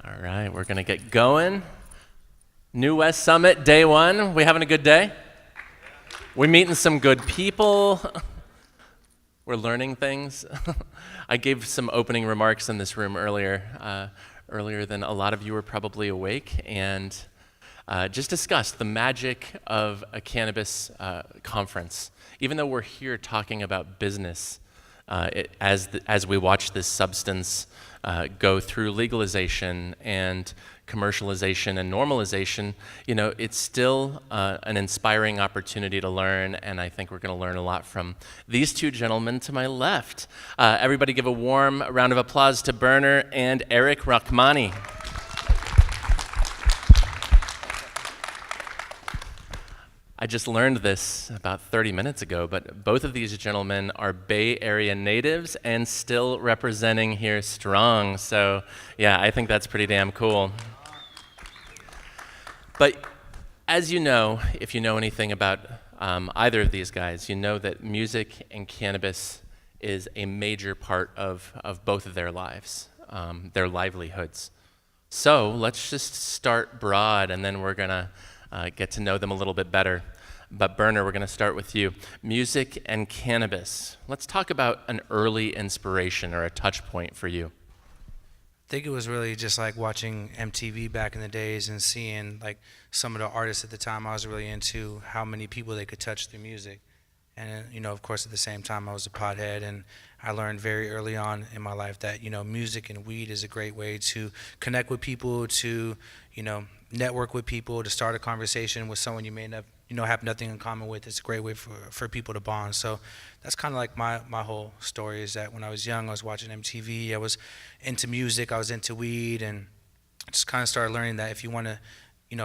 All right, we're going to get going. New West Summit, day one. We having a good day? We're meeting some good people. We're learning things. I gave some opening remarks in this room earlier than a lot of you were probably awake, and just discussed the magic of a cannabis conference. Even though we're here talking about business, as we watch this substance go through legalization and commercialization and normalization, it's still an inspiring opportunity to learn, and I think we're going to learn a lot from these two gentlemen to my left. Everybody give a warm round of applause to Berner and Rachmany. I just learned this about 30 minutes ago, but both of these gentlemen are Bay Area natives and still representing here strong. So yeah, I think that's pretty damn cool. But as you know, if you know anything about either of these guys, you know that music and cannabis is a major part of both of their lives, their livelihoods. So let's just start broad, and then we're gonna get to know them a little bit better. But Berner, we're gonna start with you. Music and cannabis. Let's talk about an early inspiration or a touch point for you. I think it was really just like watching MTV back in the days and seeing like some of the artists at the time I was really into, how many people they could touch through music. And of course at the same time I was a pothead, and I learned very early on in my life that music and weed is a great way to connect with people, to network with people, to start a conversation with someone you may have nothing in common with. It's a great way for people to bond. So that's kind of like my whole story, is that when I was young, I was watching MTV, I was into music, I was into weed, and just kind of started learning that if you want to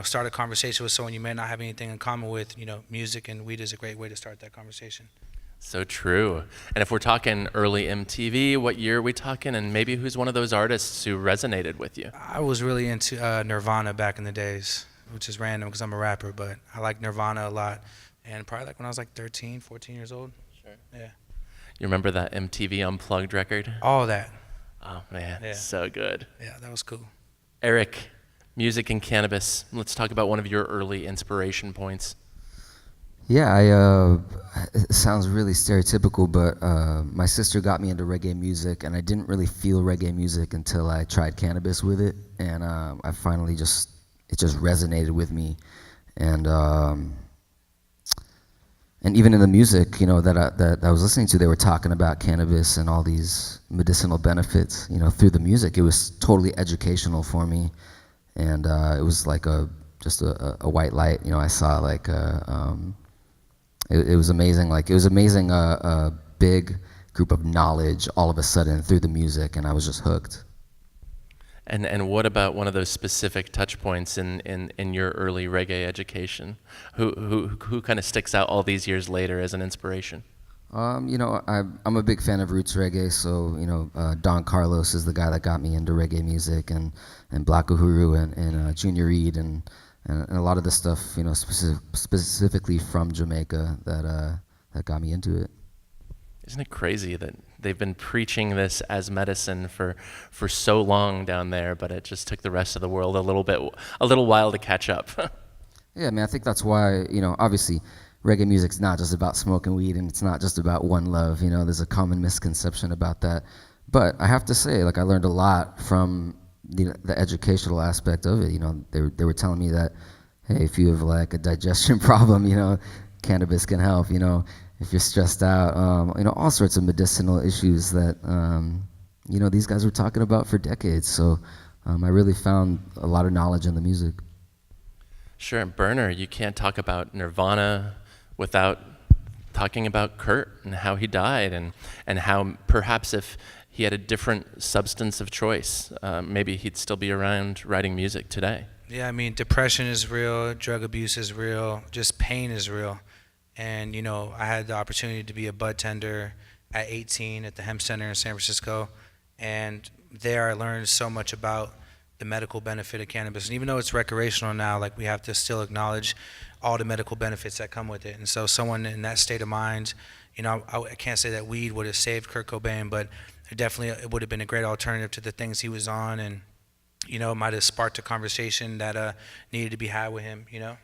start a conversation with someone you may not have anything in common with, music and weed is a great way to start that conversation. So true. And if we're talking early MTV, what year are we talking? And maybe who's one of those artists who resonated with you? I was really into Nirvana back in the days, which is random because I'm a rapper, but I like Nirvana a lot. And probably like when I was like 13, 14 years old. Sure. Yeah. You remember that MTV Unplugged record? All that. Oh man, yeah. So good. Yeah, that was cool. Eric, music and cannabis. Let's talk about one of your early inspiration points. Yeah, it sounds really stereotypical, but my sister got me into reggae music, and I didn't really feel reggae music until I tried cannabis with it, and I finally it just resonated with me, and even in the music, that I was listening to, they were talking about cannabis and all these medicinal benefits, through the music. It was totally educational for me, and it was like just a white light. I saw like it was amazing. Like it was amazing, a big group of knowledge all of a sudden through the music, and I was just hooked. And what about one of those specific touch points in your early reggae education? Who kind of sticks out all these years later as an inspiration? I'm a big fan of roots reggae, so Don Carlos is the guy that got me into reggae music, and Black Uhuru and Junior Reid and a lot of the stuff, specifically from Jamaica that got me into it. Isn't it crazy that they've been preaching this as medicine for so long down there, but it just took the rest of the world a little while to catch up? Yeah, I mean, I think that's why, obviously reggae music's not just about smoking weed, and it's not just about one love. There's a common misconception about that. But I have to say, like, I learned a lot from the educational aspect of it. They were telling me that, hey, if you have like a digestion problem, cannabis can help. If you're stressed out, all sorts of medicinal issues that these guys were talking about for decades. So I really found a lot of knowledge in the music. Sure, Berner, you can't talk about Nirvana without talking about Kurt and how he died, and how perhaps if he had a different substance of choice, maybe he'd still be around writing music today. Yeah, I mean, depression is real, drug abuse is real, just pain is real. And, I had the opportunity to be a bud tender at 18 at the Hemp Center in San Francisco. And there I learned so much about the medical benefit of cannabis. And even though it's recreational now, like, we have to still acknowledge all the medical benefits that come with it. And so someone in that state of mind, I can't say that weed would have saved Kurt Cobain, but it would have been a great alternative to the things he was on. And might have sparked a conversation that needed to be had with him. And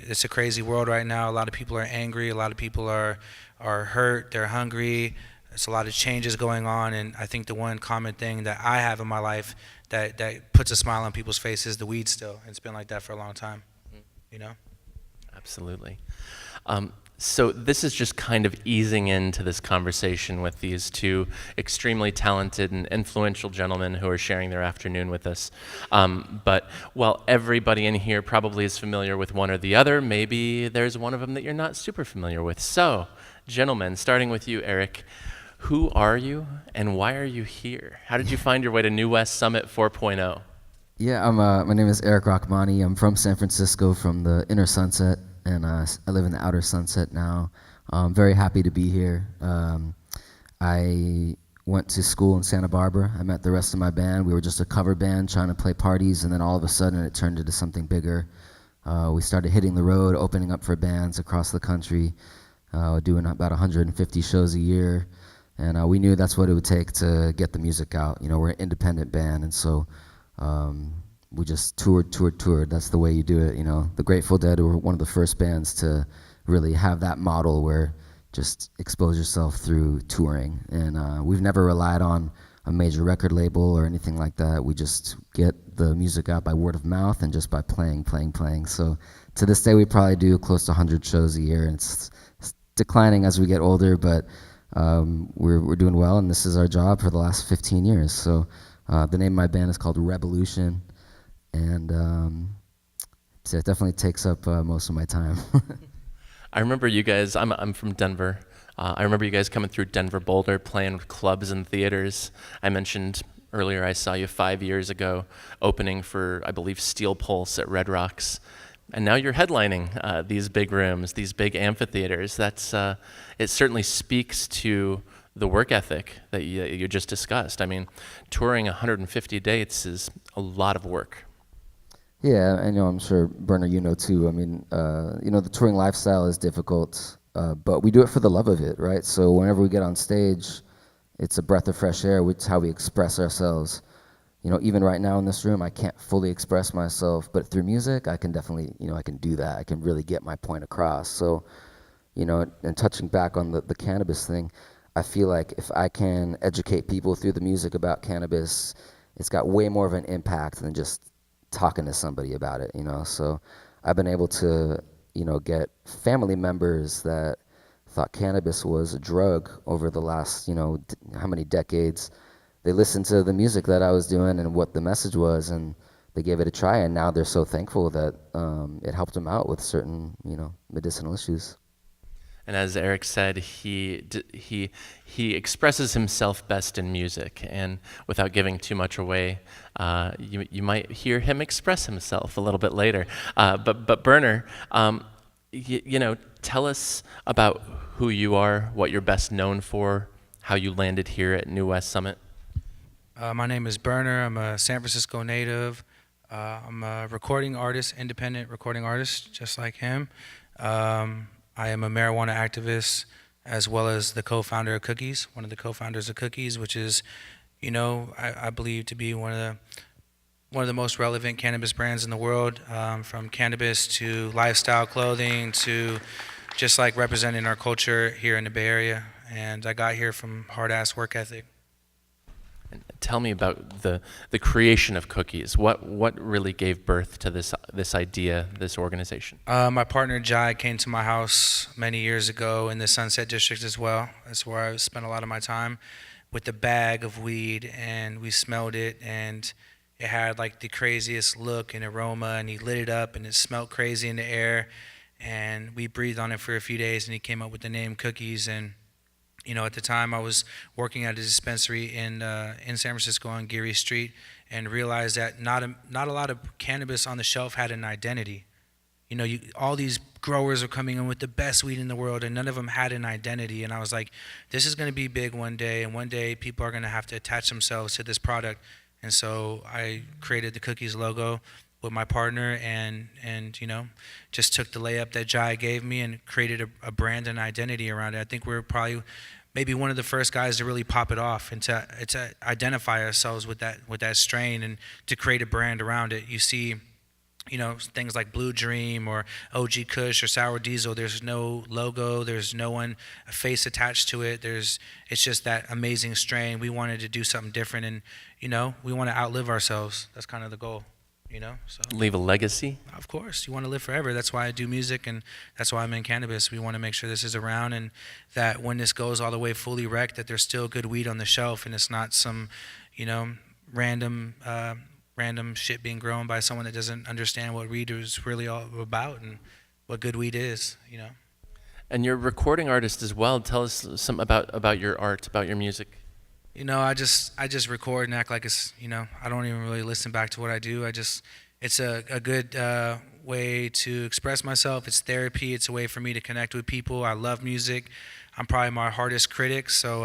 it's a crazy world right now. A lot of people are angry. A lot of people are hurt. They're hungry. There's a lot of changes going on, and I think the one common thing that I have in my life that puts a smile on people's faces is the weed still. It's been like that for a long time, Absolutely. So this is just kind of easing into this conversation with these two extremely talented and influential gentlemen who are sharing their afternoon with us. But while everybody in here probably is familiar with one or the other, maybe there's one of them that you're not super familiar with. So, gentlemen, starting with you, Eric, who are you and why are you here? How did you find your way to New West Summit 4.0? Yeah, my name is Eric Rachmany. I'm from San Francisco, from the inner Sunset, and I live in the outer Sunset now. I'm very happy to be here. I went to school in Santa Barbara. I met the rest of my band. We were just a cover band trying to play parties, and then all of a sudden it turned into something bigger. We started hitting the road, opening up for bands across the country, doing about 150 shows a year, and we knew that's what it would take to get the music out. We're an independent band, and so we just toured. That's the way you do it. The Grateful Dead were one of the first bands to really have that model where just expose yourself through touring. And we've never relied on a major record label or anything like that. We just get the music out by word of mouth and just by playing. So to this day, we probably do close to 100 shows a year, and it's declining as we get older, but we're doing well, and this is our job for the last 15 years. So the name of my band is called Rebelution. And so it definitely takes up most of my time. I remember you guys, I'm from Denver. I remember you guys coming through Denver, Boulder, playing with clubs and theaters. I mentioned earlier I saw you 5 years ago opening for, I believe, Steel Pulse at Red Rocks. And now you're headlining these big rooms, these big amphitheaters. It certainly speaks to the work ethic that you just discussed. I mean, touring 150 dates is a lot of work. Yeah, and I'm sure, Berner, too. I mean, the touring lifestyle is difficult, but we do it for the love of it, right? So whenever we get on stage, it's a breath of fresh air. It's how we express ourselves. Even right now in this room, I can't fully express myself, but through music, I can definitely, I can do that. I can really get my point across. So, and touching back on the cannabis thing, I feel like if I can educate people through the music about cannabis, it's got way more of an impact than just talking to somebody about it, So I've been able to, get family members that thought cannabis was a drug over the last, how many decades. They listened to the music that I was doing and what the message was, and they gave it a try, and now they're so thankful that it helped them out with certain, medicinal issues. And as Eric said, he expresses himself best in music, and without giving too much away, you might hear him express himself a little bit later. But Berner, tell us about who you are, what you're best known for, how you landed here at New West Summit. My name is Berner. I'm a San Francisco native. I'm a recording artist, independent recording artist, just like him. I am a marijuana activist, as well as the co-founder of Cookies, one of the co-founders of Cookies, which is, I believe to be one of the most relevant cannabis brands in the world, from cannabis to lifestyle clothing to just like representing our culture here in the Bay Area. And I got here from hard-ass work ethic. Tell me about the creation of Cookies. What really gave birth to this idea, this organization? My partner Jai came to my house many years ago in the Sunset District as well. That's where I spent a lot of my time, with the bag of weed, and we smelled it, and it had like the craziest look and aroma, and he lit it up and it smelled crazy in the air, and we breathed on it for a few days, and he came up with the name Cookies. And at the time I was working at a dispensary in San Francisco on Geary Street, and realized that not a lot of cannabis on the shelf had an identity. All these growers are coming in with the best weed in the world, and none of them had an identity. And I was like, this is going to be big one day, and one day people are going to have to attach themselves to this product. And so I created the Cookies logo with my partner, and just took the layup that Jai gave me and created a brand and identity around it. I think we're probably maybe one of the first guys to really pop it off and to identify ourselves with that strain and to create a brand around it. You see, things like Blue Dream or OG Kush or Sour Diesel. There's no logo. There's no one a face attached to it. It's just that amazing strain. We wanted to do something different, and we want to outlive ourselves. That's kind of the goal. So Leave a legacy. of course, you want to live forever. That's why I do music, and that's why I'm in cannabis. We want to make sure this is around, and that when this goes all the way fully wrecked, that there's still good weed on the shelf, and it's not some, random shit being grown by someone that doesn't understand what weed is really all about and what good weed is. And you're a recording artist as well. Tell us some about your art, about your music. I just record and act like it's, I don't even really listen back to what I do. It's a good way to express myself. It's therapy. It's a way for me to connect with people. I love music. I'm probably my hardest critic. So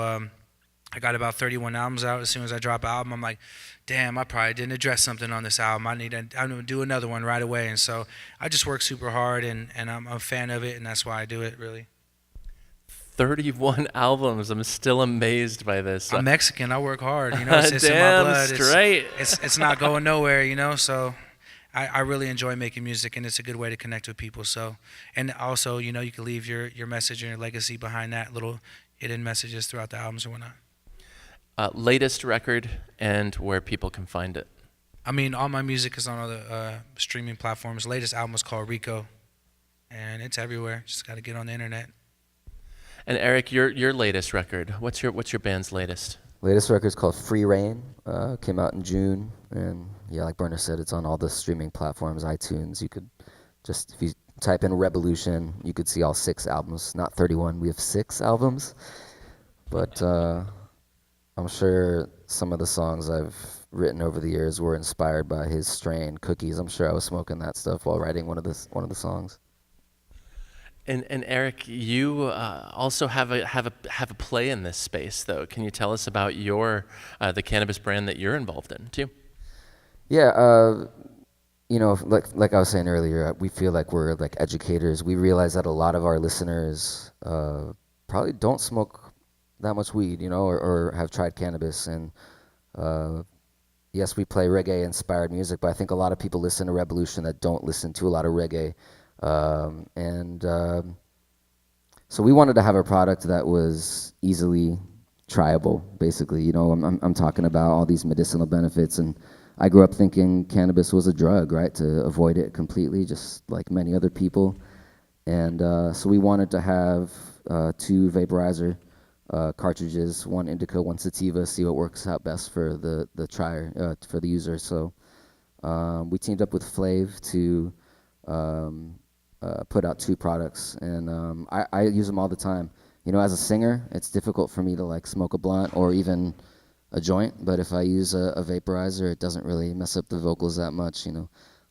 I got about 31 albums out. As soon as I drop an album, I'm like, damn, I probably didn't address something on this album. I'm gonna do another one right away. And so I just work super hard, and I'm a fan of it, and that's why I do it, really. 31 albums. I'm still amazed by this. I'm Mexican. I work hard. It's in my Damn blood. straight. It's not going nowhere. So I really enjoy making music, and it's a good way to connect with people. So, and also, you can leave your message and your legacy behind that, little hidden messages throughout the albums or whatnot. Latest record and where people can find it. I mean, all my music is on all the streaming platforms. Latest album is called Rico, and it's everywhere. Just got to get on the internet. And Eric, your latest record. What's your band's latest? Latest record is called Free Reign. Came out in June, and yeah, like Berner said, it's on all the streaming platforms, iTunes. You could just, if you type in Rebelution, you could see all 6 albums. Not 31. We have 6 albums, but I'm sure some of the songs I've written over the years were inspired by his strain, Cookies. I'm sure I was smoking that stuff while writing one of the songs. And Eric, you also have a play in this space, though. Can you tell us about your the cannabis brand that you're involved in too? Yeah, like I was saying earlier, we feel like we're like educators. We realize that a lot of our listeners probably don't smoke that much weed, or have tried cannabis. And yes, we play reggae-inspired music, but I think a lot of people listen to Rebelution that don't listen to a lot of reggae. So we wanted to have a product that was easily triable, basically. I'm talking about all these medicinal benefits, and I grew up thinking cannabis was a drug, right, to avoid it completely, just like many other people. And so we wanted to have 2 vaporizer cartridges, 1 indica, 1 sativa, see what works out best for the trier, for the user. So we teamed up with Flav to put out 2 products, and I use them all the time. As a singer, it's difficult for me to like smoke a blunt or even a joint, but if I use a vaporizer, it doesn't really mess up the vocals that much.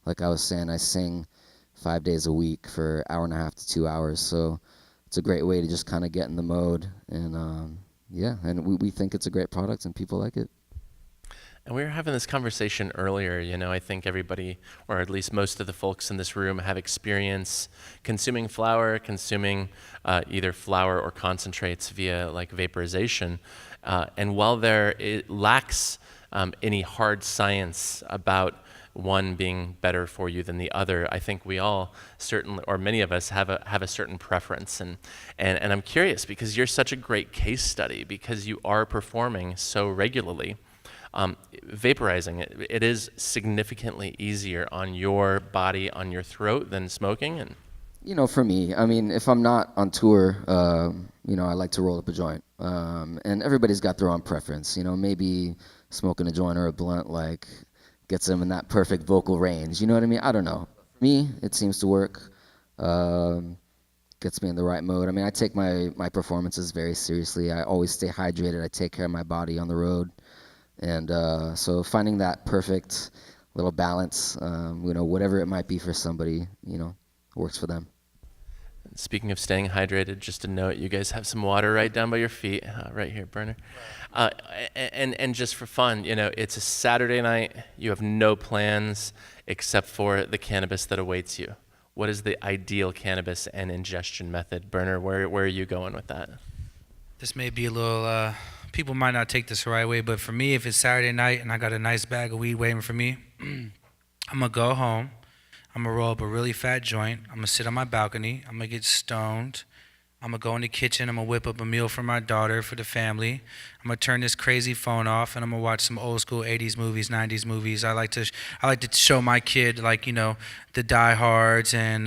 Like I was saying, I sing 5 days a week for an hour and a half to 2 hours, so it's a great way to just kind of get in the mode, and and we think it's a great product and people like it. And we were having this conversation earlier. I think everybody, or at least most of the folks in this room, have experience consuming flower, consuming either flower or concentrates via like vaporization. And while it lacks any hard science about one being better for you than the other, I think we all certainly, or many of us, have a certain preference. And I'm curious, because you're such a great case study, because you are performing so regularly. Vaporizing, it is significantly easier on your body, on your throat, than smoking. And for me, I mean, if I'm not on tour, I like to roll up a joint. And everybody's got their own preference. Maybe smoking a joint or a blunt like gets them in that perfect vocal range. You know what I mean? I don't know. For me, it seems to work. Gets me in the right mode. I mean, I take my performances very seriously. I always stay hydrated. I take care of my body on the road. And so finding that perfect little balance, whatever it might be for somebody, works for them. Speaking of staying hydrated, just a note, you guys have some water right down by your feet, right here, Berner. And just for fun, it's a Saturday night. You have no plans except for the cannabis that awaits you. What is the ideal cannabis and ingestion method? Berner, where are you going with that? This may be a little, people might not take this the right way, but for me, if it's Saturday night and I got a nice bag of weed waiting for me, I'm gonna go home, I'm gonna roll up a really fat joint, I'm gonna sit on my balcony, I'm gonna get stoned, I'm gonna go in the kitchen, I'm gonna whip up a meal for my daughter, for the family, I'm gonna turn this crazy phone off, and I'm gonna watch some old school 80s movies, 90s movies. I like to show my kid, like, the Die Hards and,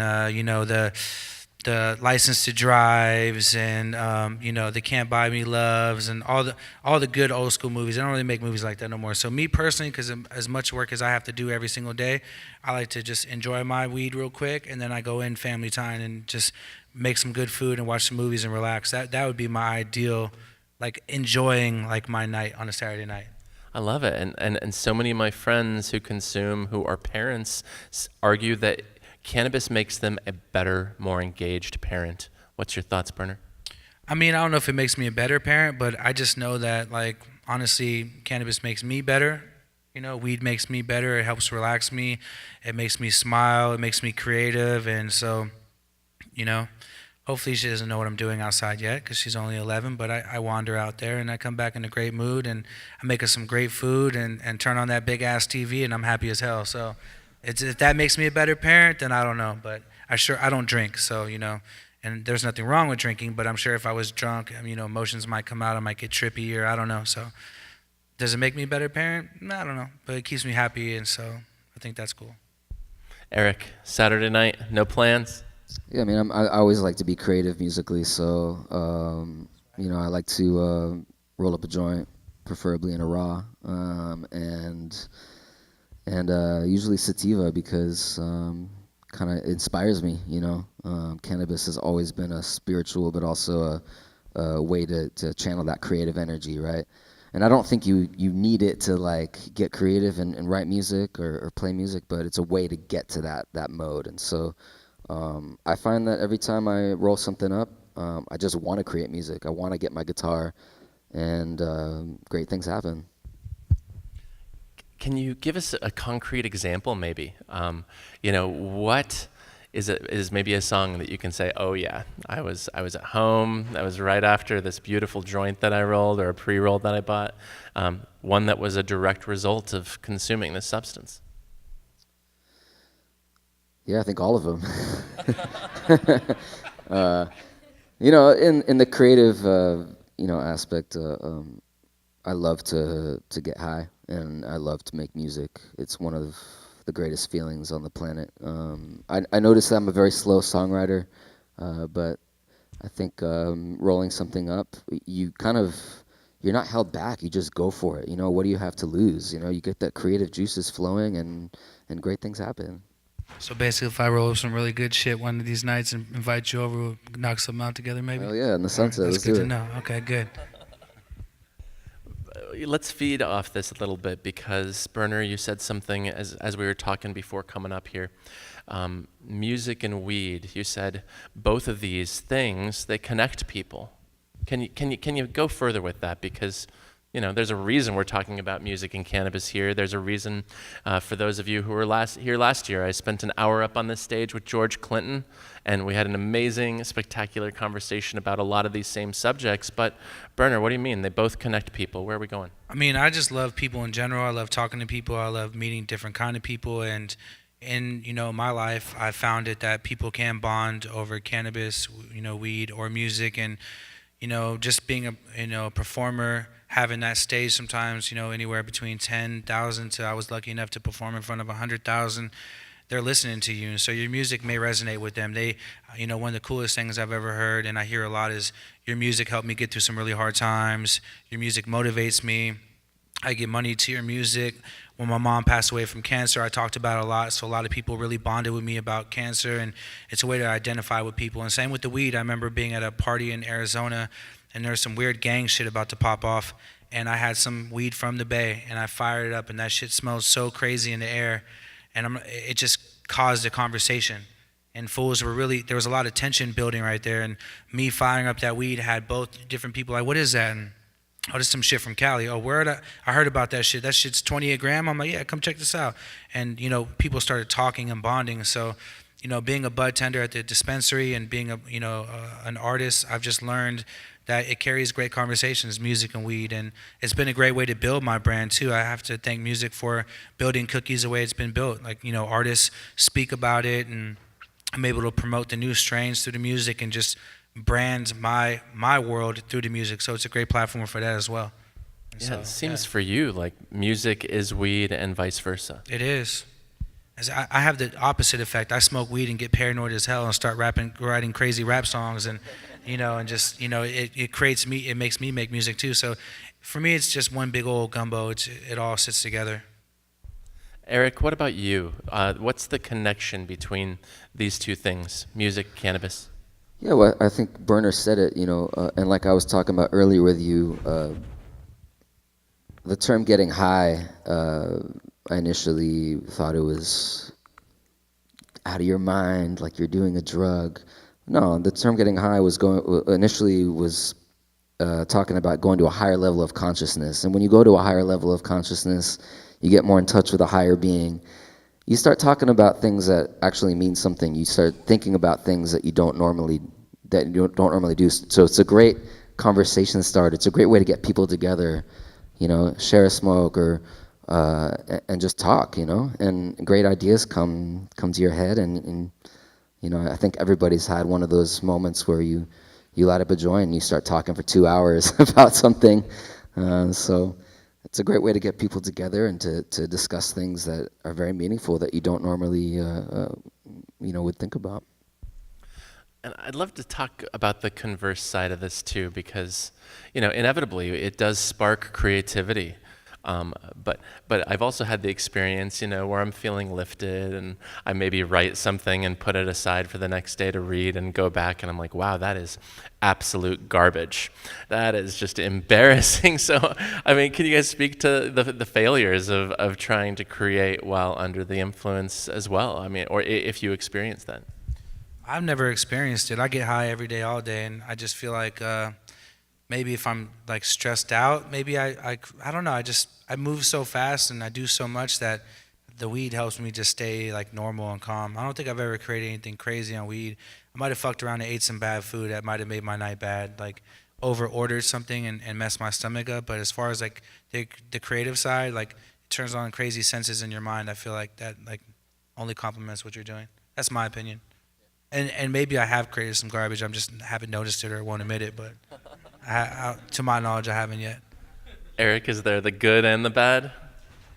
the License to Drives and the Can't Buy Me Loves and all the good old school movies. They don't really make movies like that no more. So me personally, because as much work as I have to do every single day, I like to just enjoy my weed real quick, and then I go in family time and just make some good food and watch some movies and relax. That would be my ideal, like enjoying like my night on a Saturday night. I love it. And so many of my friends who consume, who are parents, argue that cannabis makes them a better, more engaged parent. What's your thoughts, Berner? I mean, I don't know if it makes me a better parent, but I just know that, like, honestly, cannabis makes me better. Weed makes me better. It helps relax me. It makes me smile. It makes me creative. And so, hopefully she doesn't know what I'm doing outside yet because she's only 11, but I wander out there and I come back in a great mood and I make her some great food and turn on that big-ass TV and I'm happy as hell. So if that makes me a better parent, then I don't know. But I don't drink, so, and there's nothing wrong with drinking, but I'm sure if I was drunk, emotions might come out, I might get trippy, or I don't know. So does it make me a better parent? I don't know, but it keeps me happy, and so I think that's cool. Eric, Saturday night, no plans? Yeah, I mean, I always like to be creative musically, so I like to roll up a joint, preferably in a raw, and usually sativa because kind of inspires me. Cannabis has always been a spiritual, but also a way to channel that creative energy, right? And I don't think you need it to like get creative and write music or play music, but it's a way to get to that mode. And so I find that every time I roll something up, I just want to create music. I want to get my guitar, and great things happen. Can you give us a concrete example, maybe? What is maybe a song that you can say, oh yeah, I was at home, that was right after this beautiful joint that I rolled or a pre-roll that I bought, one that was a direct result of consuming this substance? Yeah, I think all of them. In the creative, aspect, I love to get high, and I love to make music. It's one of the greatest feelings on the planet. I notice that I'm a very slow songwriter, but I think rolling something up, you're not held back. You just go for it. What do you have to lose? You get that creative juices flowing, and great things happen. So basically, if I roll up some really good shit one of these nights and invite you over, we'll knock something out together, maybe? Oh yeah, in the sunset. That's Let's good do to it. know. Okay, good. Let's feed off this a little bit because, Berner, you said something as we were talking before coming up here. Music and weed, you said both of these things, they connect people. Can you go further with that? Because there's a reason we're talking about music and cannabis here. There's a reason for those of you who were here last year. I spent an hour up on this stage with George Clinton, and we had an amazing, spectacular conversation about a lot of these same subjects. But, Berner, what do you mean? They both connect people. Where are we going? I mean, I just love people in general. I love talking to people. I love meeting different kind of people. And in, my life, I found it that people can bond over cannabis, weed or music. And, just being a performer, having that stage sometimes, anywhere between 10,000 to I was lucky enough to perform in front of 100,000. They're listening to you, and so your music may resonate with them. They, one of the coolest things I've ever heard, and I hear a lot, is your music helped me get through some really hard times. Your music motivates me. I give money to your music. When my mom passed away from cancer, I talked about it a lot, so a lot of people really bonded with me about cancer, and it's a way to identify with people. And same with the weed. I remember being at a party in Arizona, and there was some weird gang shit about to pop off, and I had some weed from the Bay, and I fired it up, and that shit smelled so crazy in the air, and it just caused a conversation. And fools were really, there was a lot of tension building right there, and me firing up that weed had both different people like, what is that? And, oh, this is some shit from Cali. Oh, I heard about that shit. That shit's 20 a gram. I'm like, yeah, come check this out. And, people started talking and bonding. So, being a bud tender at the dispensary and being an artist, I've just learned that it carries great conversations, music and weed, and it's been a great way to build my brand too. I have to thank music for building Cookies the way it's been built. Like, you know, artists speak about it, and I'm able to promote the new strains through the music and just brand my world through the music. So it's a great platform for that as well. And Yeah, so, it seems for you like music is weed and vice versa. it is. As I have the opposite effect. I smoke weed and get paranoid as hell and start writing crazy rap songs, and and just it creates me. It makes me make music too. So for me, it's just one big old gumbo. It all sits together. Eric, what about you? What's the connection between these two things, music, cannabis? Yeah, well, I think Berner said it, and like I was talking about earlier with you, the term getting high, I initially thought it was out of your mind, like you're doing a drug. No, the term getting high was talking about going to a higher level of consciousness. And when you go to a higher level of consciousness, you get more in touch with a higher being. You start talking about things that actually mean something. You start thinking about things that you don't normally do. So it's a great conversation starter. It's a great way to get people together, share a smoke or and just talk, and great ideas come to your head, and I think everybody's had one of those moments where you light up a joint and you start talking for 2 hours about something. So it's a great way to get people together and to discuss things that are very meaningful that you don't normally would think about. And I'd love to talk about the converse side of this too, because inevitably it does spark creativity. But I've also had the experience, where I'm feeling lifted and I maybe write something and put it aside for the next day to read and go back and I'm like, wow, that is absolute garbage. That is just embarrassing. So, I mean, can you guys speak to the failures of trying to create while under the influence as well? I mean, or if you experience that. I've never experienced it. I get high every day, all day, and I just feel like maybe if I'm like stressed out, maybe I don't know. I move so fast and I do so much that the weed helps me just stay like normal and calm. I don't think I've ever created anything crazy on weed. I might have fucked around and ate some bad food that might have made my night bad, like over ordered something and messed my stomach up. But as far as like the creative side, like it turns on crazy senses in your mind. I feel like that like only complements what you're doing. That's my opinion. And maybe I have created some garbage. I just haven't noticed it or won't admit it. But to my knowledge, I haven't yet. Eric, is there the good and the bad?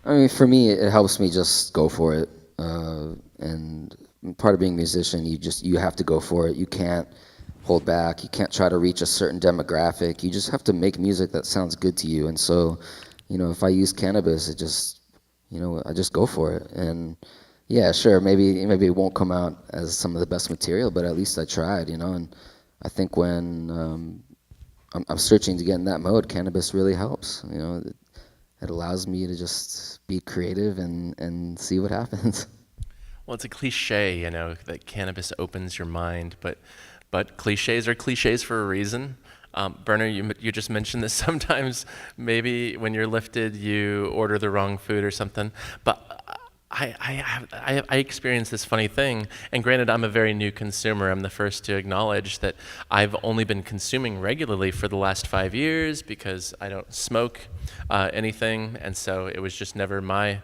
I mean, for me, it helps me just go for it. And part of being a musician, you have to go for it. You can't hold back. You can't try to reach a certain demographic. You just have to make music that sounds good to you. And so, if I use cannabis, it just, I just go for it. And yeah, sure, maybe it won't come out as some of the best material, but at least I tried, And I think when I'm searching to get in that mode, cannabis really helps. It allows me to just be creative and see what happens. Well, it's a cliche, that cannabis opens your mind, but cliches are cliches for a reason. Berner, you just mentioned this sometimes. Maybe when you're lifted, you order the wrong food or something. But I experienced this funny thing, and granted, I'm a very new consumer. I'm the first to acknowledge that I've only been consuming regularly for the last 5 years because I don't smoke anything, and so it was just never my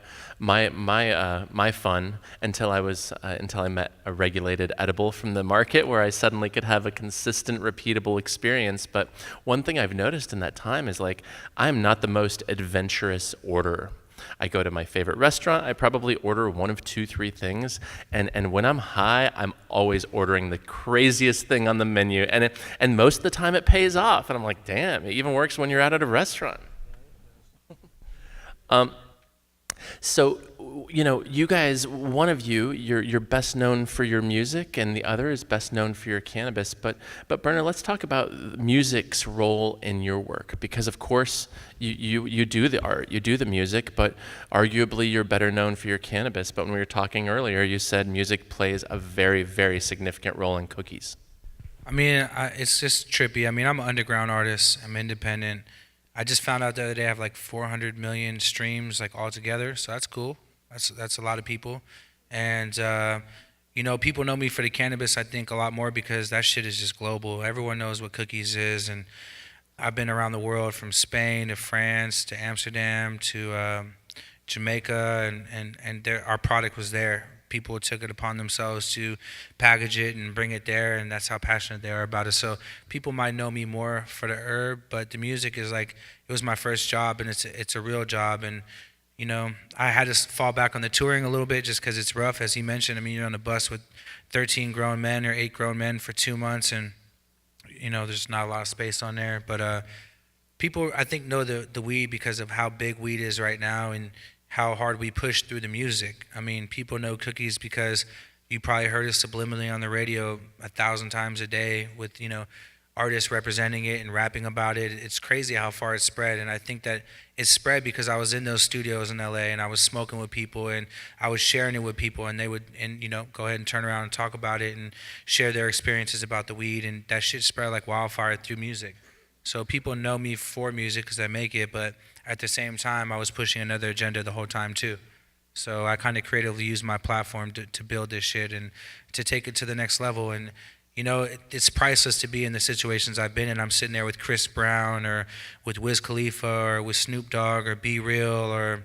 fun until I met a regulated edible from the market where I suddenly could have a consistent, repeatable experience. But one thing I've noticed in that time is like I'm not the most adventurous orderer. I go to my favorite restaurant, I probably order one of 2, 3 things, and when I'm high, I'm always ordering the craziest thing on the menu, and most of the time it pays off, and I'm like, damn, it even works when you're out at a restaurant. So, you guys, one of you're best known for your music, and the other is best known for your cannabis. But Berner, let's talk about music's role in your work, because of course you do the art, you do the music, but arguably you're better known for your cannabis. But when we were talking earlier, you said music plays a very, very significant role in Cookies. I mean, it's just trippy. I mean, I'm an underground artist. I'm independent. I just found out the other day I have like 400 million streams like all together, so that's cool. That's a lot of people, and people know me for the cannabis. I think a lot more because that shit is just global. Everyone knows what Cookies is, and I've been around the world from Spain to France to Amsterdam to Jamaica, and our product was there. People took it upon themselves to package it and bring it there, and that's how passionate they are about it. So people might know me more for the herb, but the music is like, it was my first job, and it's a real job. And I had to fall back on the touring a little bit just because it's rough, as he mentioned. I mean, you're on a bus with 13 grown men or 8 grown men for 2 months, and there's not a lot of space on there. But people, I think, know the weed because of how big weed is right now and how hard we push through the music. I mean, people know cookies because you probably heard it subliminally on the radio 1,000 times a day with, artists representing it and rapping about it. It's crazy how far it's spread, and I think that it's spread because I was in those studios in LA and I was smoking with people and I was sharing it with people, and they would go ahead and turn around and talk about it and share their experiences about the weed, and that shit spread like wildfire through music. So people know me for music because I make it, but at the same time, I was pushing another agenda the whole time too. So I kind of creatively used my platform to build this shit and to take it to the next level. And it's priceless to be in the situations I've been in. I'm sitting there with Chris Brown or with Wiz Khalifa or with Snoop Dogg or Be Real, or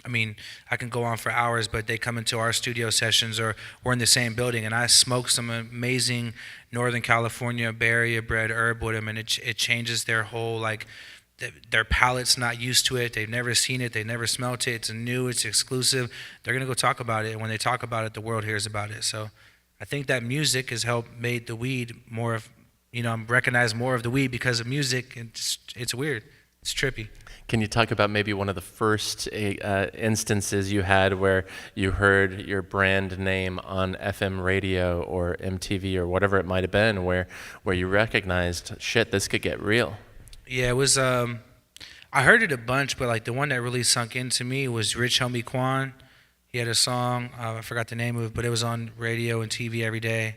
I mean, I can go on for hours, but they come into our studio sessions or we're in the same building, and I smoke some amazing Northern California Bay Area bred herb with them, and it changes their whole, their palate's not used to it. They've never seen it. They've never smelt it. It's new. It's exclusive. They're going to go talk about it, and when they talk about it, the world hears about it. So I think that music has helped made the weed more of, I'm recognized more of the weed because of music. It's weird. It's trippy. Can you talk about maybe one of the first instances you had where you heard your brand name on FM radio or MTV or whatever it might have been, where you recognized, shit, this could get real? Yeah, it was. I heard it a bunch, but the one that really sunk into me was Rich Homie Quan. He had a song, I forgot the name of it, but it was on radio and TV every day.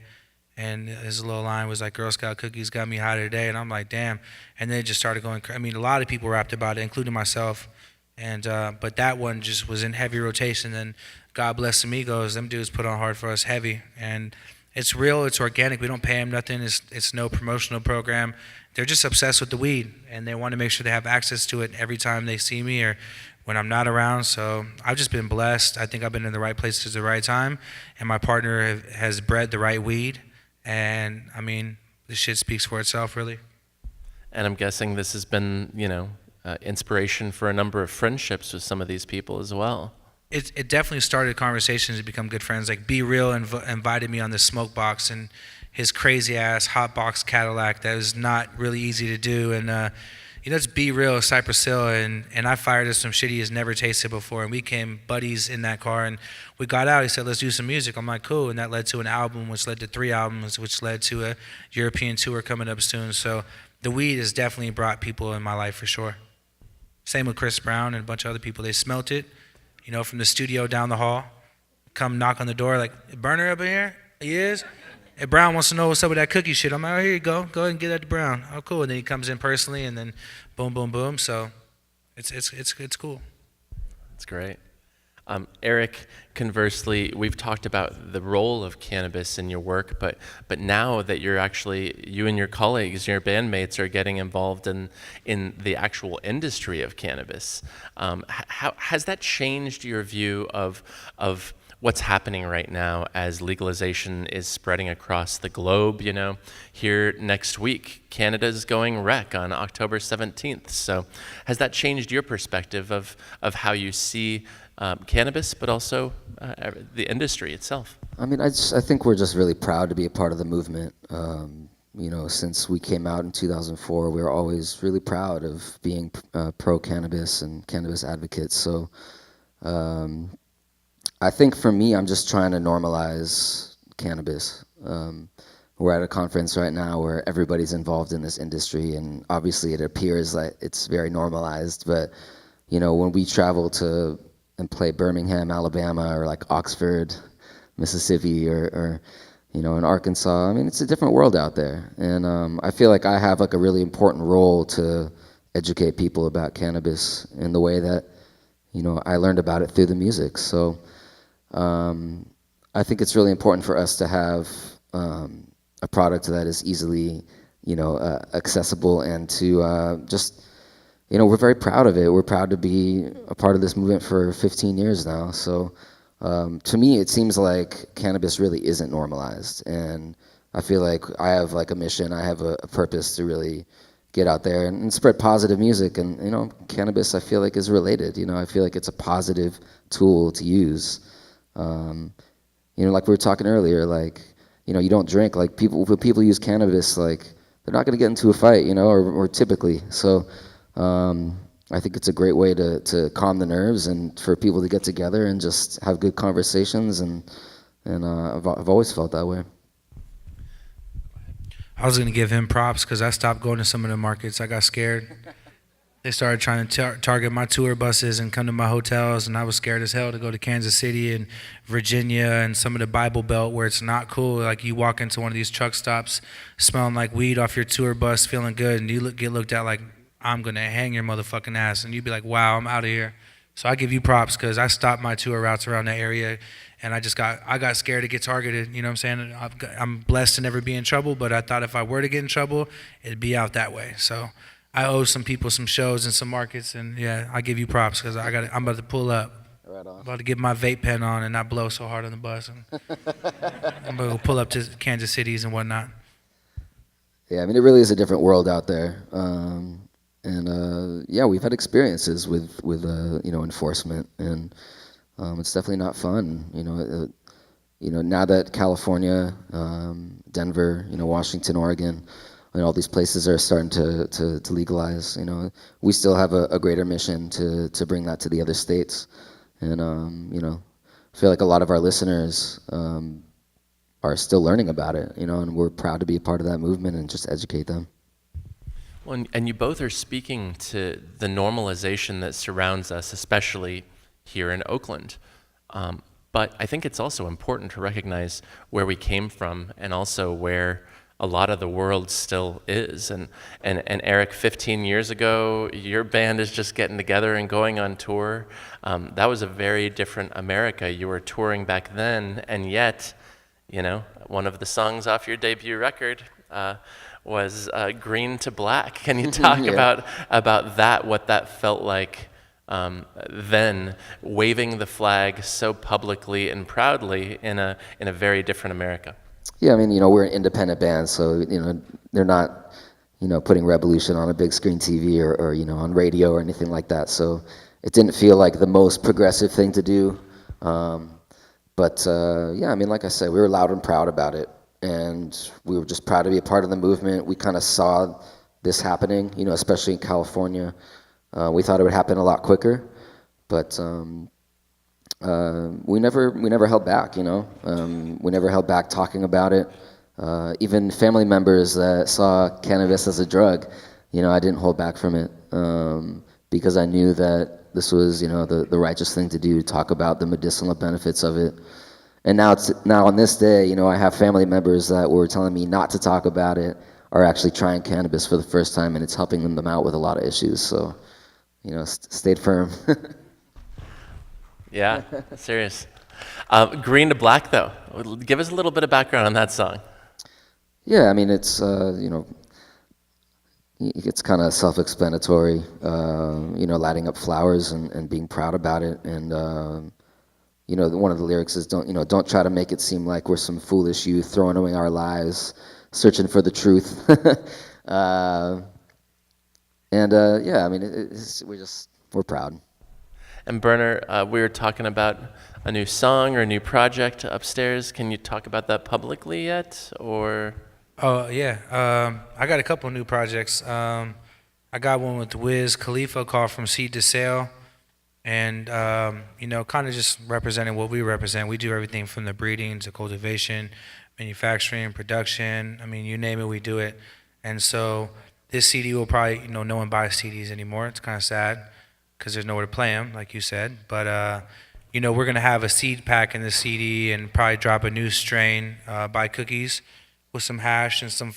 And his little line was like, Girl Scout cookies got me high today. And I'm like, damn. And then it just started going, I mean, a lot of people rapped about it, including myself. And but that one just was in heavy rotation. And God Bless Amigos, them dudes put on hard for us heavy. And it's real, it's organic. We don't pay them nothing. It's no promotional program. They're just obsessed with the weed, and they want to make sure they have access to it every time they see me or when I'm not around. So I've just been blessed. I think I've been in the right places at the right time, and my partner has bred the right weed. And I mean, this shit speaks for itself, really. And I'm guessing this has been, inspiration for a number of friendships with some of these people as well. It definitely started conversations to become good friends. Like Be Real invited me on the smoke box and his crazy ass hot box Cadillac that was not really easy to do. And it's Be Real, Cypress Hill, and I fired up some shit he has never tasted before, and we became buddies in that car, and we got out. He said, let's do some music. I'm like, cool, and that led to an album, which led to 3 albums, which led to a European tour coming up soon. So the weed has definitely brought people in my life for sure. Same with Chris Brown and a bunch of other people. They smelt it, from the studio down the hall, come knock on the door like, Berner up in here? He is? Hey, Brown wants to know what's up with that cookie shit. I'm like, oh, here you go. Go ahead and get that to Brown. Oh, cool. And then he comes in personally, and then boom, boom, boom. So it's cool. That's great. Eric, conversely, we've talked about the role of cannabis in your work, but now that you and your colleagues, your bandmates are getting involved in the actual industry of cannabis, how has that changed your view of what's happening right now as legalization is spreading across the globe? Here next week, Canada's going rec on October 17th. So has that changed your perspective of how you see cannabis, but also the industry itself? I mean, I think we're just really proud to be a part of the movement. Since we came out in 2004, we were always really proud of being pro-cannabis and cannabis advocates. So I think for me, I'm just trying to normalize cannabis. We're at a conference right now where everybody's involved in this industry, and obviously it appears like it's very normalized, but when we travel to and play Birmingham, Alabama, or like Oxford, Mississippi, or in Arkansas, I mean, it's a different world out there. And I feel like I have like a really important role to educate people about cannabis in the way that, I learned about it through the music. So I think it's really important for us to have a product that is easily accessible, and to just, we're very proud of it. We're proud to be a part of this movement for 15 years now. So to me, it seems like cannabis really isn't normalized, and I feel like I have like a mission. I have a purpose to really get out there and spread positive music. And cannabis, I feel like, is related. I feel like it's a positive tool to use. Like we were talking earlier, like you don't drink. Like when people use cannabis, like they're not going to get into a fight, or typically. So I think it's a great way to calm the nerves and for people to get together and just have good conversations. And I've always felt that way. I was going to give him props because I stopped going to some of the markets. I got scared. They started trying to target my tour buses and come to my hotels, and I was scared as hell to go to Kansas City and Virginia and some of the Bible Belt where it's not cool. Like you walk into one of these truck stops smelling like weed off your tour bus, feeling good, and you get looked at like, I'm going to hang your motherfucking ass. And you'd be like, wow, I'm out of here. So I give you props because I stopped my tour routes around that area, and I got scared to get targeted. You know what I'm saying? I'm blessed to never be in trouble, but I thought if I were to get in trouble, it'd be out that way. So I owe some people some shows and some markets, and yeah, I give you props because I'm about to pull up. Right on. I'm about to get my vape pen on and not blow so hard on the bus. And I'm going to pull up to Kansas Cities and whatnot. Yeah, I mean, it really is a different world out there. Yeah, we've had experiences with enforcement, and it's definitely not fun. Now that California, Denver, Washington, Oregon, and all these places are starting to legalize, we still have a greater mission to bring that to the other states. And I feel like a lot of our listeners are still learning about it, and we're proud to be a part of that movement and just educate them. Well, and you both are speaking to the normalization that surrounds us, especially here in Oakland. But I think it's also important to recognize where we came from and also where a lot of the world still is. And Eric, 15 years ago, your band is just getting together and going on tour. That was a very different America. You were touring back then, and yet, one of the songs off your debut record was Green to Black. Can you talk about that, what that felt like then, waving the flag so publicly and proudly in a very different America? Yeah, I mean, we're an independent band, so, they're not, putting Rebelution on a big screen TV or on radio or anything like that. So it didn't feel like the most progressive thing to do. But yeah, I mean, like I said, we were loud and proud about it. And we were just proud to be a part of the movement. We kind of saw this happening, especially in California. We thought it would happen a lot quicker, but we never held back. We never held back talking about it. Even family members that saw cannabis as a drug, I didn't hold back from it because I knew that this was, the righteous thing to do, talk about the medicinal benefits of it. And now on this day, I have family members that were telling me not to talk about it are actually trying cannabis for the first time, and it's helping them out with a lot of issues. So, stayed firm. Yeah, serious. Green to Black, though. Give us a little bit of background on that song. Yeah, I mean, it's, it's kind of self-explanatory, lighting up flowers and being proud about it. And, one of the lyrics is, don't try to make it seem like we're some foolish youth throwing away our lives, searching for the truth. Yeah, I mean, we're proud. And Berner, we were talking about a new song or a new project upstairs. Can you talk about that publicly yet, or? Oh yeah, I got a couple of new projects. I got one with Wiz Khalifa called From Seed to Sale, and kind of just representing what we represent. We do everything from the breeding to cultivation, manufacturing, production. I mean, you name it, we do it. And so this CD will probably, no one buys CDs anymore. It's kind of sad because there's nowhere to play them, like you said. But we're gonna have a seed pack in the CD and probably drop a new strain, buy cookies with some hash and some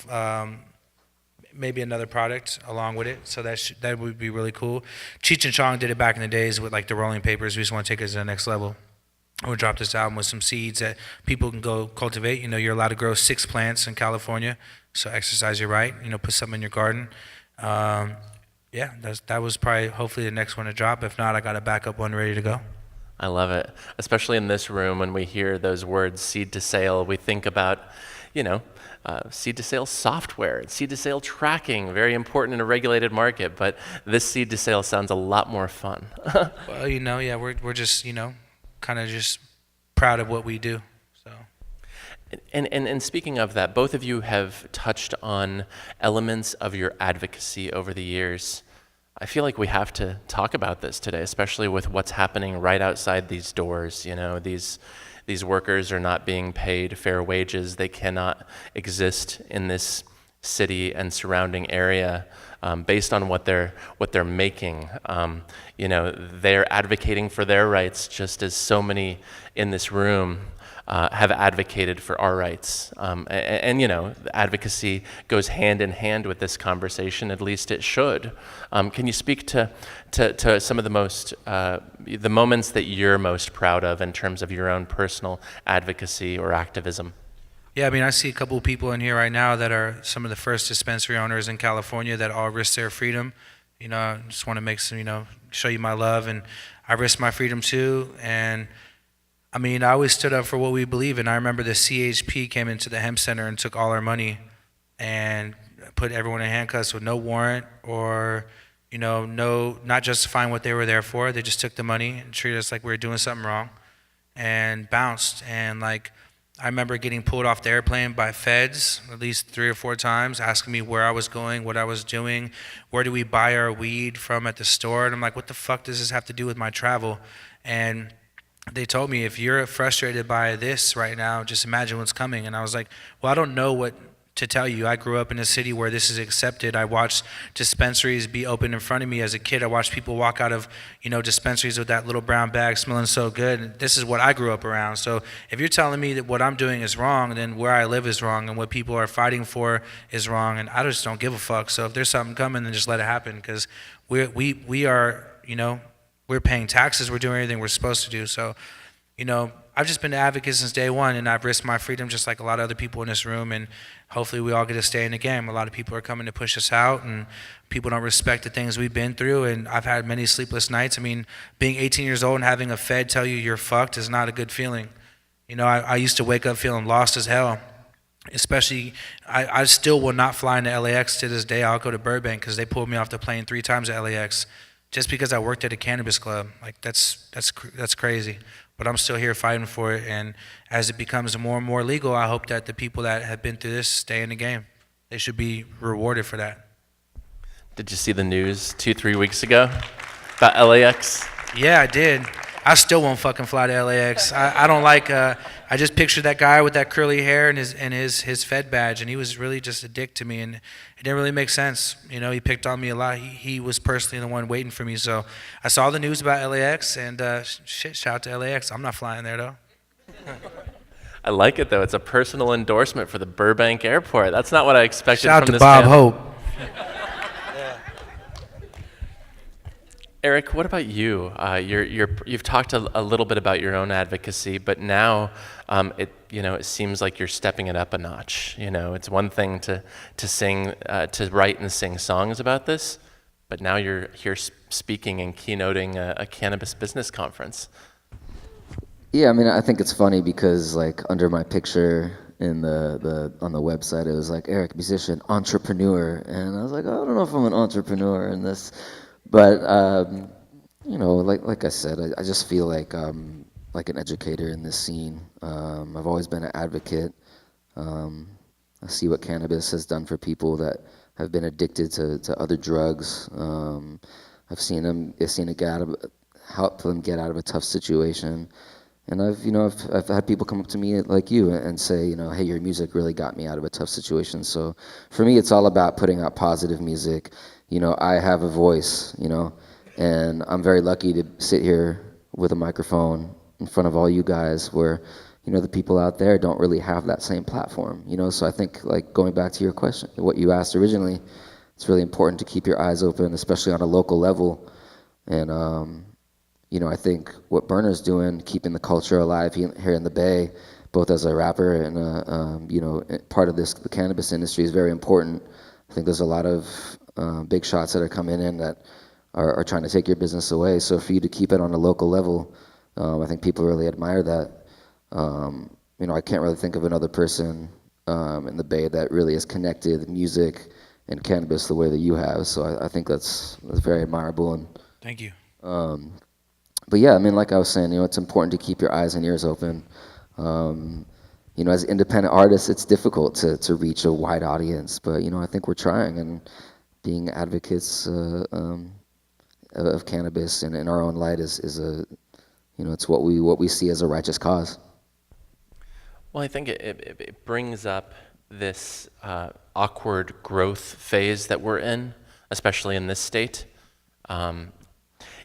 maybe another product along with it. So that would be really cool. Cheech and Chong did it back in the days with like the rolling papers. We just want to take it to the next level. We'll drop this album with some seeds that people can go cultivate. You know, you're allowed to grow 6 plants in California, so exercise your right. You know, put something in your garden. Yeah, that was probably hopefully the next one to drop. If not, I got a backup one ready to go. I love it, especially in this room when we hear those words, seed to sale, we think about, seed to sale software, seed to sale tracking, very important in a regulated market, but this seed to sale sounds a lot more fun. Well, yeah, we're just, kind of just proud of what we do. So. And speaking of that, both of you have touched on elements of your advocacy over the years. I feel like we have to talk about this today, especially with what's happening right outside these doors. You know, these workers are not being paid fair wages. They cannot exist in this city and surrounding area based on what they're making. They're advocating for their rights just as so many in this room have advocated for our rights. Advocacy goes hand in hand with this conversation, at least it should. Can you speak to some of the moments that you're most proud of in terms of your own personal advocacy or activism? Yeah, I mean, I see a couple of people in here right now that are some of the first dispensary owners in California that all risk their freedom. I just want to make some, show you my love, and I risk my freedom too. And I mean, I always stood up for what we believe in. I remember the CHP came into the hemp center and took all our money and put everyone in handcuffs with no warrant or, not justifying what they were there for. They just took the money and treated us like we were doing something wrong and bounced. And I remember getting pulled off the airplane by feds at least 3 or 4 times, asking me where I was going, what I was doing, where do we buy our weed from at the store. And I'm like, what the fuck does this have to do with my travel? And they told me, if you're frustrated by this right now, just imagine what's coming. And I was like, well, I don't know what to tell you. I grew up in a city where this is accepted. I watched dispensaries be opened in front of me as a kid. I watched people walk out of, dispensaries with that little brown bag smelling so good. And this is what I grew up around. So if you're telling me that what I'm doing is wrong, then where I live is wrong and what people are fighting for is wrong. And I just don't give a fuck. So if there's something coming, then just let it happen, because we are, we're paying taxes. We're doing everything we're supposed to do. So, I've just been an advocate since day one, and I've risked my freedom just like a lot of other people in this room, and hopefully we all get to stay in the game. A lot of people are coming to push us out, and people don't respect the things we've been through, and I've had many sleepless nights. I mean, being 18 years old and having a Fed tell you you're fucked is not a good feeling. I used to wake up feeling lost as hell. Especially, I still will not fly into LAX to this day. I'll go to Burbank because they pulled me off the plane 3 times at LAX just because I worked at a cannabis club. Like, that's crazy. But I'm still here fighting for it, and as it becomes more and more legal, I hope that the people that have been through this stay in the game. They should be rewarded for that. Did you see the news 2-3 weeks ago about LAX? Yeah, I did. I still won't fucking fly to LAX. I don't like. I just pictured that guy with that curly hair and his Fed badge, and he was really just a dick to me, and it didn't really make sense. He picked on me a lot. He was personally the one waiting for me. So I saw the news about LAX, and shout out to LAX. I'm not flying there though. I like it though. It's a personal endorsement for the Burbank Airport. That's not what I expected Shout out from to this Bob man. Hope. Eric, what about you? You've talked a little bit about your own advocacy, but now it seems like you're stepping it up a notch. It's one thing to sing, to write and sing songs about this, but now you're here speaking and keynoting a cannabis business conference. Yeah, I mean, I think it's funny because under my picture on the website, it was like Eric, musician, entrepreneur, and I was like, oh, I don't know if I'm an entrepreneur in this. But like I said, I just feel like an educator in this scene. I've always been an advocate. I see what cannabis has done for people that have been addicted to other drugs. I've seen it help them get out of a tough situation. And I've had people come up to me like you and say, hey, your music really got me out of a tough situation. So for me, it's all about putting out positive music. I have a voice, and I'm very lucky to sit here with a microphone in front of all you guys where, the people out there don't really have that same platform, So I think, going back to your question, what you asked originally, it's really important to keep your eyes open, especially on a local level. And, I think what Berner's doing, keeping the culture alive here in the Bay, both as a rapper and part of the cannabis industry, is very important. I think there's a lot of big shots that are coming in that are trying to take your business away. So for you to keep it on a local level, I think people really admire that. I can't really think of another person in the Bay that really has connected music and cannabis the way that you have. So I think that's very admirable. And thank you. But yeah, I mean, like I was saying, it's important to keep your eyes and ears open. As independent artists, it's difficult to reach a wide audience, but I think we're trying, and being advocates of cannabis and in our own light is it's what we see as a righteous cause. Well, I think it brings up this awkward growth phase that we're in, especially in this state.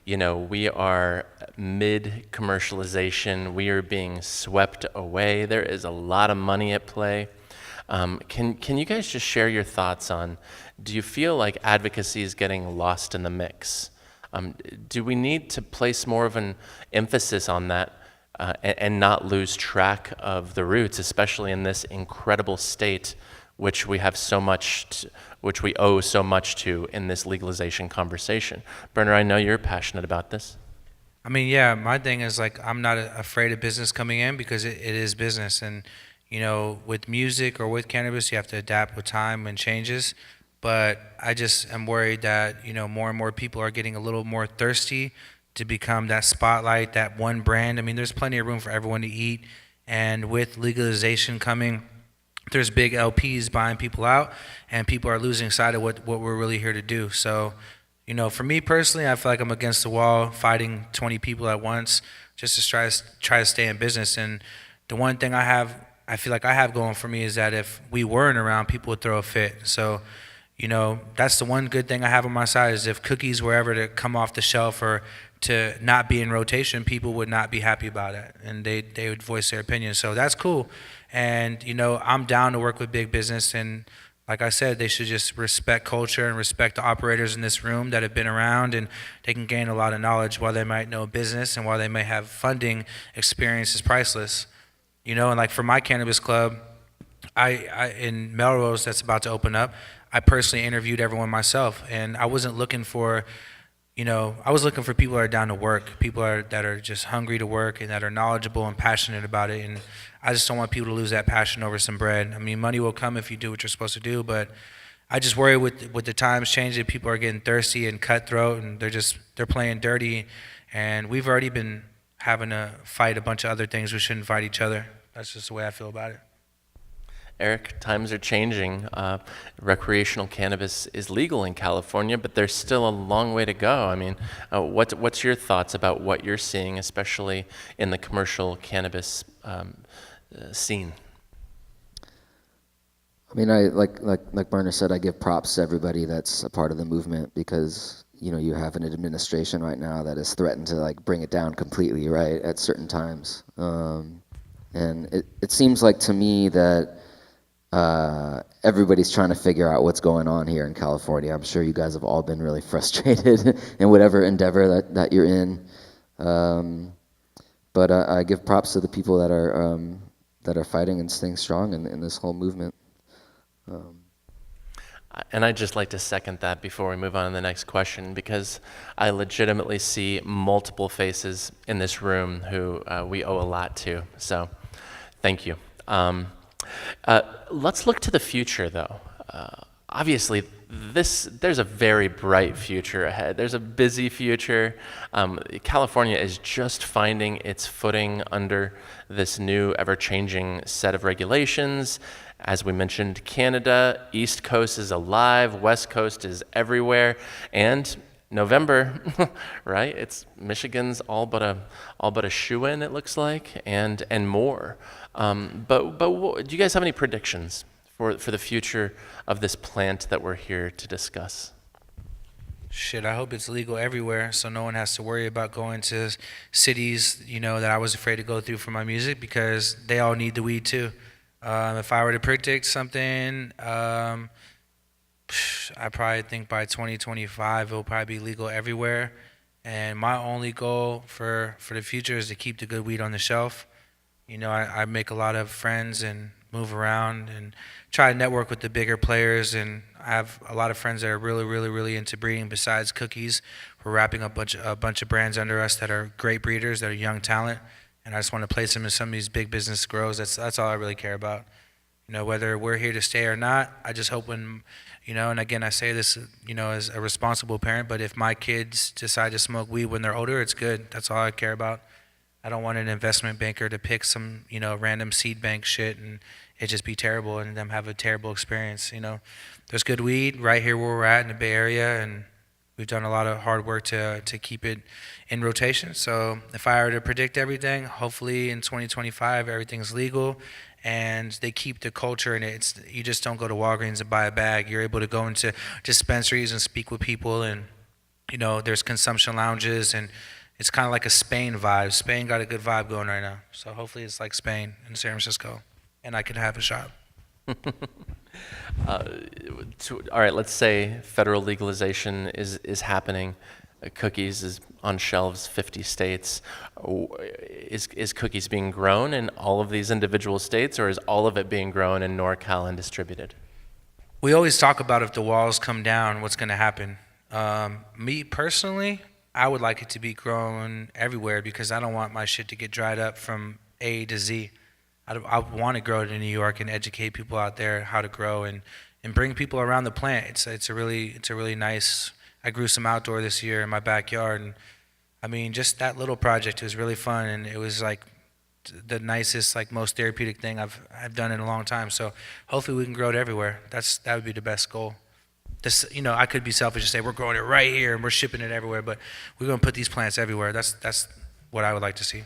We are mid-commercialization. We are being swept away. There is a lot of money at play. Can you guys just share your thoughts on, do you feel like advocacy is getting lost in the mix? Do we need to place more of an emphasis on that and not lose track of the roots, especially in this incredible state which we have so much, which we owe so much to in this legalization conversation? Berner, I know you're passionate about this. I mean, yeah, my thing is like, I'm not afraid of business coming in because it is business. And, with music or with cannabis, you have to adapt with time and changes. But I just am worried that, more and more people are getting a little more thirsty to become that spotlight, that one brand. I mean, there's plenty of room for everyone to eat. And with legalization coming, there's big LPs buying people out, and people are losing sight of what we're really here to do. So, for me personally, I feel like I'm against the wall fighting 20 people at once just to try to stay in business. And the one thing I feel like I have going for me is that if we weren't around, people would throw a fit. So, that's the one good thing I have on my side, is if cookies were ever to come off the shelf or to not be in rotation, people would not be happy about it, and they would voice their opinion. So that's cool. And, I'm down to work with big business, and like I said, they should just respect culture and respect the operators in this room that have been around, and they can gain a lot of knowledge. While they might know business and while they may have funding, experience is priceless. And like for my cannabis club, I in Melrose that's about to open up, I personally interviewed everyone myself, and I wasn't looking for, I was looking for people that are down to work, people that are just hungry to work and that are knowledgeable and passionate about it. And I just don't want people to lose that passion over some bread. I mean, money will come if you do what you're supposed to do, but I just worry with the times changing, people are getting thirsty and cutthroat, and they're playing dirty. And we've already been having to fight a bunch of other things. We shouldn't fight each other. That's just the way I feel about it. Eric, times are changing. Recreational cannabis is legal in California, but there's still a long way to go. I mean, what's your thoughts about what you're seeing, especially in the commercial cannabis scene? I mean, like Berner said, I give props to everybody that's a part of the movement, because you have an administration right now that has threatened to bring it down completely, right, at certain times. And it seems like to me that everybody's trying to figure out what's going on here in California. I'm sure you guys have all been really frustrated in whatever endeavor that you're in. But I give props to the people that are fighting and staying strong in this whole movement. And I'd just like to second that before we move on to the next question, because I legitimately see multiple faces in this room who we owe a lot to. So thank you. Let's look to the future, though. Obviously, there's a very bright future ahead. There's a busy future. California is just finding its footing under this new, ever-changing set of regulations. As we mentioned, Canada, East Coast is alive, West Coast is everywhere, and November, right? It's Michigan's all but a shoe-in, it looks like, and more. But do you guys have any predictions for the future of this plant that we're here to discuss? Shit, I hope it's legal everywhere, so no one has to worry about going to cities, that I was afraid to go through for my music, because they all need the weed too. If I were to predict something, I probably think by 2025 it'll probably be legal everywhere. And my only goal for the future is to keep the good weed on the shelf. You know, I make a lot of friends and move around and try to network with the bigger players. And I have a lot of friends that are really, really, really into breeding besides cookies. We're wrapping up a bunch of brands under us that are great breeders, that are young talent. And I just want to place them in some of these big business grows. That's all I really care about. You know, whether we're here to stay or not, I just hope when, you know, and again, I say this, you know, as a responsible parent, but if my kids decide to smoke weed when they're older, it's good. That's all I care about. I don't want an investment banker to pick some, you know, random seed bank shit and it just be terrible and them have a terrible experience, you know. There's good weed right here where we're at in the Bay Area, and we've done a lot of hard work to keep it in rotation. So if I were to predict everything, hopefully in 2025 everything's legal and they keep the culture, and you just don't go to Walgreens and buy a bag. You're able to go into dispensaries and speak with people, and you know there's consumption lounges, and it's kind of like a Spain vibe. Spain got a good vibe going right now. So hopefully it's like Spain in San Francisco, and I can have a shop. All right, let's say federal legalization is happening. Cookies is on shelves 50 states. Is cookies being grown in all of these individual states, or is all of it being grown in NorCal and distributed? We always talk about if the walls come down, what's going to happen. Me personally, I would like it to be grown everywhere because I don't want my shit to get dried up from A to Z. I want to grow it in New York and educate people out there how to grow and bring people around the plant. It's a really nice. I grew some outdoor this year in my backyard, and I mean just that little project was really fun, and it was like the nicest, like most therapeutic thing I've done in a long time. So hopefully we can grow it everywhere. That would be the best goal. This, you know, I could be selfish and say we're growing it right here and we're shipping it everywhere, but we're going to put these plants everywhere. That's what I would like to see.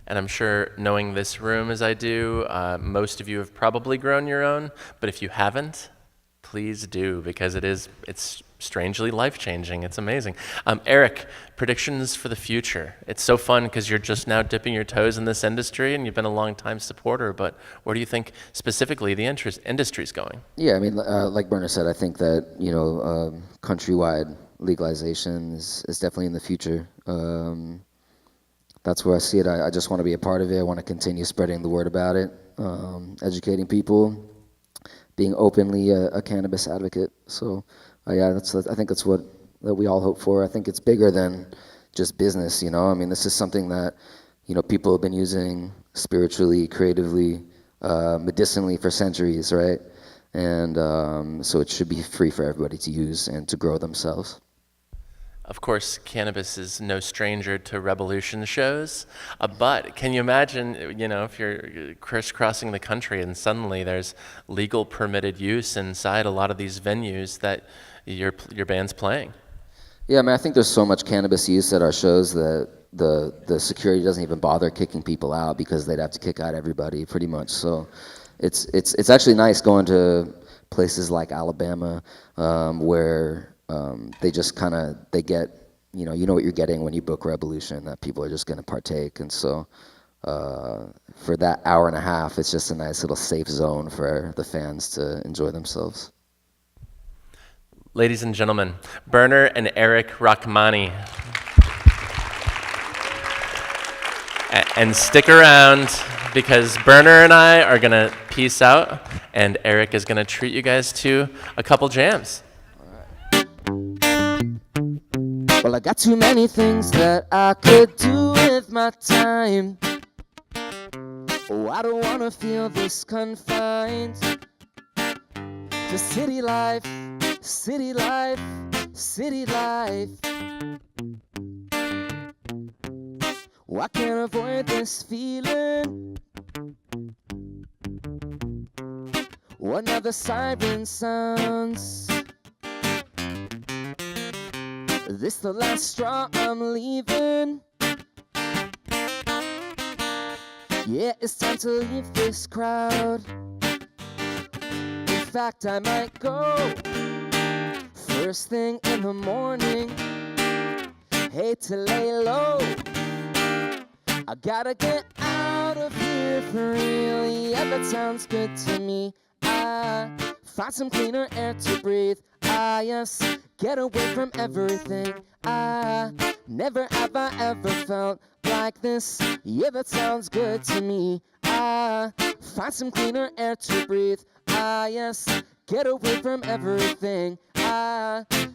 And I'm sure, knowing this room as I do, most of you have probably grown your own, but if you haven't, please do, because it's strangely life-changing. It's amazing. Eric, predictions for the future. It's so fun because you're just now dipping your toes in this industry and you've been a long-time supporter, but where do you think specifically the industry's going? Yeah, I mean, like Berner said, I think that, you know, countrywide legalization is definitely in the future. That's where I see it. I just want to be a part of it. I want to continue spreading the word about it, educating people, being openly a cannabis advocate. So, yeah, I think that's what we all hope for. I think it's bigger than just business, you know. I mean, this is something that, you know, people have been using spiritually, creatively, medicinally for centuries, right? And so it should be free for everybody to use and to grow themselves. Of course, cannabis is no stranger to Rebelution shows, but can you imagine, you know, if you're crisscrossing the country and suddenly there's legal permitted use inside a lot of these venues that your band's playing? Yeah, I mean, I think there's so much cannabis use at our shows that the security doesn't even bother kicking people out because they'd have to kick out everybody pretty much. So it's actually nice going to places like Alabama where they just they get, you know what you're getting when you book Rebelution, that people are just going to partake. And so for that hour and a half, it's just a nice little safe zone for the fans to enjoy themselves. Ladies and gentlemen, Berner and Eric Rachmany. And stick around because Berner and I are going to peace out and Eric is going to treat you guys to a couple jams. Well, I got too many things that I could do with my time. Oh, I don't wanna feel this confined to city life, city life, city life. Oh, I can't avoid this feeling. Oh, another siren sounds. This the last straw, I'm leaving. Yeah, it's time to leave this crowd. In fact, I might go first thing in the morning. Hate to lay low, I gotta get out of here for real. Yeah, that sounds good to me. I find some cleaner air to breathe. Yes, get away from everything. I Never have I ever felt like this. Yeah, that sounds good to me. Find some cleaner air to breathe. Yes, get away from everything.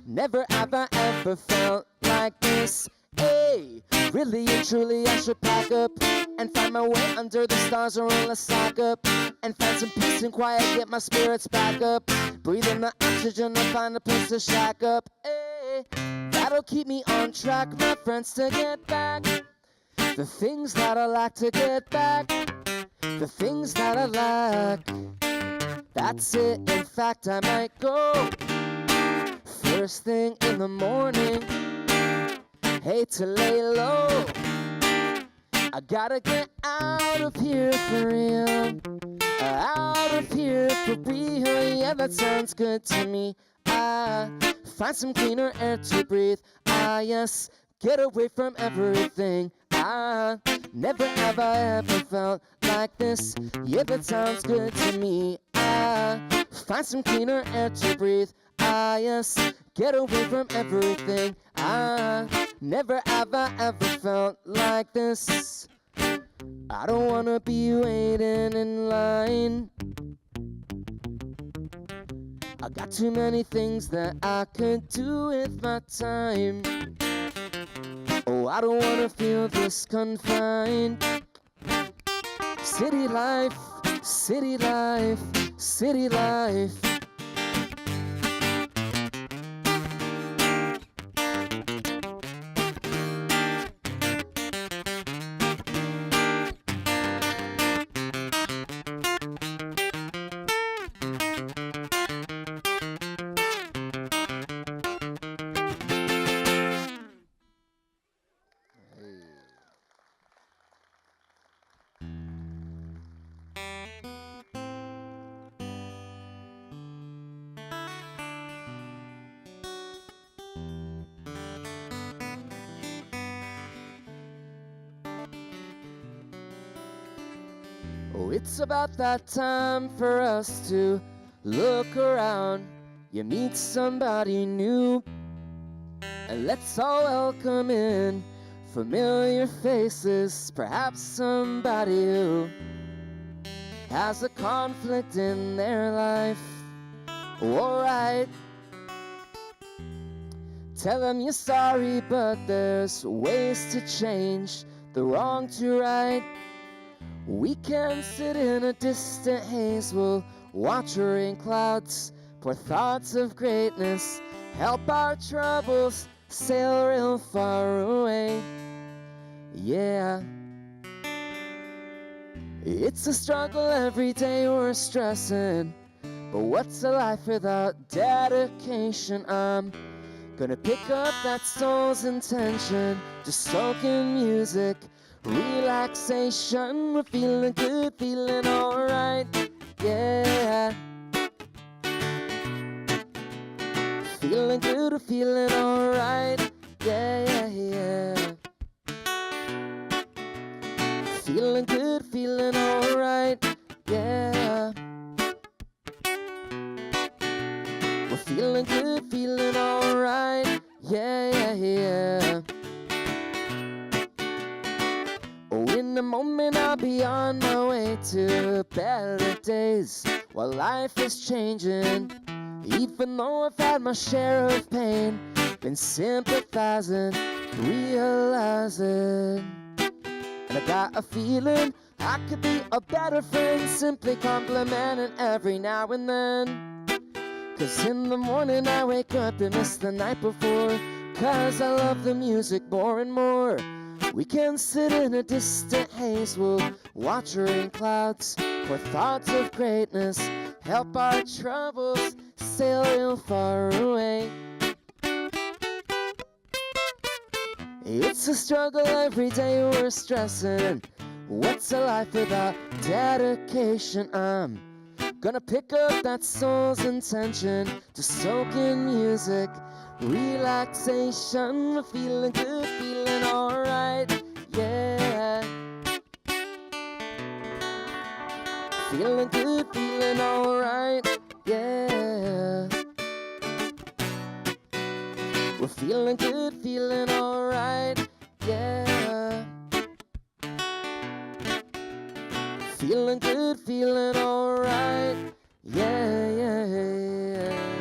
Never have I ever felt like this. Hey, really and truly I should pack up and find my way under the stars, or roll a sock up and find some peace and quiet, get my spirits back up. Breathe in the oxygen and find a place to shack up. Hey, that'll keep me on track, my friends, to get back the things that I like, to get back the things that I lack. That's it, in fact I might go first thing in the morning. Hate to lay low, I gotta get out of here for real. Out of here for real, yeah, that sounds good to me. Find some cleaner air to breathe. Yes, get away from everything. Never have I ever felt like this. Yeah, that sounds good to me. Find some cleaner air to breathe. Yes, get away from everything. Never have I ever felt like this. I don't wanna be waiting in line. I got too many things that I could do with my time. Oh, I don't wanna feel this confined. City life, city life, city life. Oh, it's about that time for us to look around. You meet somebody new, and let's all welcome in familiar faces. Perhaps somebody who has a conflict in their life. Alright, tell them you're sorry, but there's ways to change the wrong to right. We can sit in a distant haze, we'll watch rain clouds, pour thoughts of greatness, help our troubles sail real far away. Yeah, it's a struggle every day, we're stressing, but what's a life without dedication? I'm gonna pick up that soul's intention, just soak in music, relaxation. We're feeling good, feeling alright, yeah. Feeling good, we're feeling alright, yeah, yeah, yeah. Feeling good, feeling alright, yeah. We're feeling good, feeling alright, yeah, yeah, yeah. Oh, in a moment I'll be on my way to better days, while life is changing. Even though I've had my share of pain, been sympathizing, realizing, and I got a feeling I could be a better friend, simply complimenting every now and then. 'Cause in the morning I wake up and miss the night before, 'cause I love the music more and more. We can sit in a distant haze, we'll watch rain clouds, pour thoughts of greatness, help our troubles sail real far away. It's a struggle every day, we're stressing. What's a life without dedication? I'm gonna pick up that soul's intention to soak in music, relaxation. We're feeling good, feeling alright, yeah. Feeling good, feeling alright, yeah. We're We're feeling good, feeling alright, yeah. Feeling good, feeling alright, yeah, yeah, yeah.